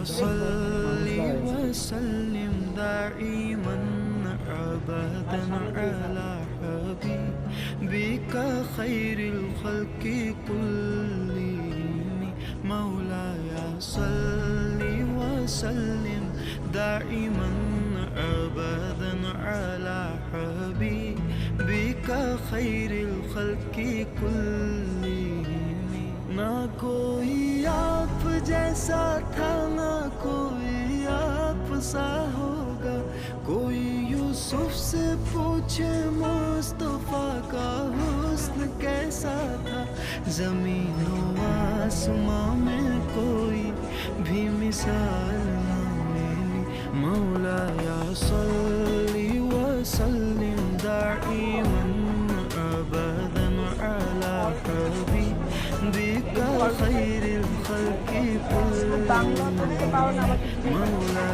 صل وسلم دائما أبدا على حبيبك خير الخلق كلهم مولاي صل وسلم دائما أبدا على حبيبك خير الخلق كلهم ना कोई आप जैसा था ना कोई आप सा होगा कोई यूसुफ से पूछे मुस्तफा का हुस्न कैसा था जमीनों आसमां में कोई भी मिसाल ना मिली मौलाया सल्ली व सल्लिम दाइमन अबदन अला हबीबिका खैरिल खल्क़ि कुल्लिहिम मौला